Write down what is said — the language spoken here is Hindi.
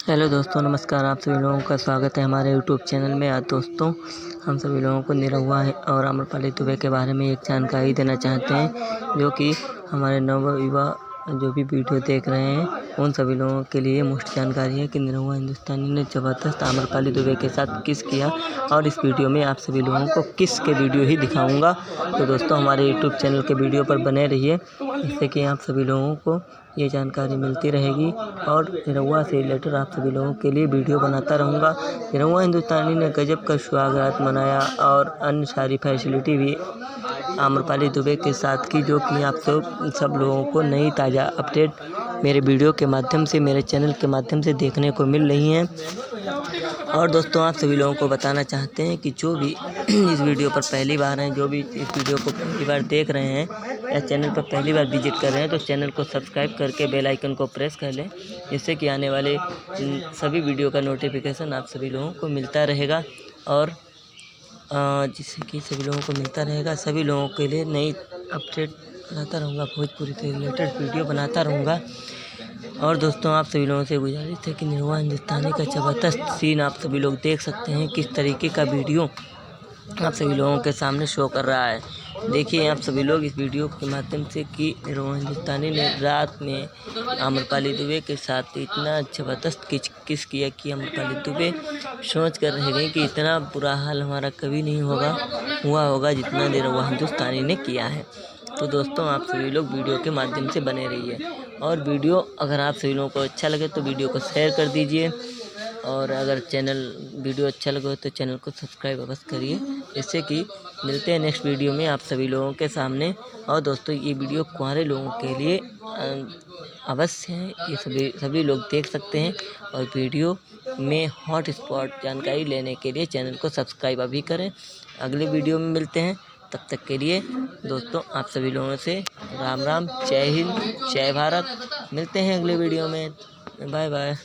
हेलो दोस्तों, नमस्कार। आप सभी लोगों का स्वागत है हमारे यूट्यूब चैनल में। आज दोस्तों हम सभी लोगों को निरहुआ और आम्रपाली दुबे के बारे में एक जानकारी देना चाहते हैं, जो कि हमारे नवयुवा जो भी वीडियो देख रहे हैं उन सभी लोगों के लिए मुफ्त जानकारी है कि निरहुआ हिंदुस्तानी ने ज़बरदस्त आम्रपाली दुबे के साथ किस किया। और इस वीडियो में आप सभी लोगों को किस के वीडियो ही दिखाऊंगा। तो दोस्तों हमारे यूट्यूब चैनल के वीडियो पर बने रहिए, जिससे कि आप सभी लोगों को ये जानकारी मिलती रहेगी और निरहुआ से रिलेटेड आप सभी लोगों के लिए वीडियो बनाता रहूँगा। निरहुआ हिंदुस्तानी ने गजब का सुहागरात मनाया और अन्य सारी फैसिलिटी भी आम्रपाली दुबे के साथ की, जो कि आप सब लोगों को नई ताज़ा अपडेट मेरे वीडियो के माध्यम से, मेरे चैनल के माध्यम से देखने को मिल रही हैं। और दोस्तों आप सभी लोगों को बताना चाहते हैं कि जो भी इस वीडियो पर पहली बार हैं, जो भी इस वीडियो को पहली बार देख रहे हैं या चैनल पर पहली बार विजिट कर रहे हैं, तो चैनल को सब्सक्राइब करके बेल आइकन को प्रेस कर लें, जिससे कि आने वाले सभी वीडियो का नोटिफिकेशन आप सभी लोगों को मिलता रहेगा। और जिससे कि सभी लोगों को मिलता रहेगा, सभी लोगों के लिए नई अपडेट बनाता रहूँगा, भोजपुरी से रिलेटेड वीडियो बनाता रहूँगा। और दोस्तों आप सभी लोगों से गुजारिश है कि निरहुआ हिंदुस्तानी का ज़बरदस्त सीन आप सभी लोग देख सकते हैं, किस तरीके का वीडियो आप सभी लोगों के सामने शो कर रहा है। देखिए आप सभी लोग इस वीडियो के माध्यम से कि निरहुआ हिंदुस्तानी ने रात में आम्रपाली दुबे के साथ इतना ज़बरदस्त किस किया कि आम्रपाली दुबे सोच कर रह गई कि इतना बुरा हाल हमारा कभी नहीं हुआ होगा जितना निरहुआ हिंदुस्तानी ने किया है। तो दोस्तों आप सभी लोग वीडियो के माध्यम से बने रहिए, और वीडियो अगर आप सभी लोगों को अच्छा लगे तो वीडियो को शेयर कर दीजिए, और अगर वीडियो अच्छा लगे तो चैनल को सब्सक्राइब अवश्य करिए। इससे कि मिलते हैं नेक्स्ट वीडियो में आप सभी लोगों के सामने। और दोस्तों ये वीडियो कुंवारे लोगों के लिए अवश्य है, ये सभी लोग देख सकते हैं। और वीडियो में हॉट स्पॉट जानकारी लेने के लिए चैनल को सब्सक्राइब अभी करें। अगले वीडियो में मिलते हैं, तब तक के लिए दोस्तों आप सभी लोगों से राम राम, जय हिंद, जय भारत। मिलते हैं अगले वीडियो में, बाय बाय।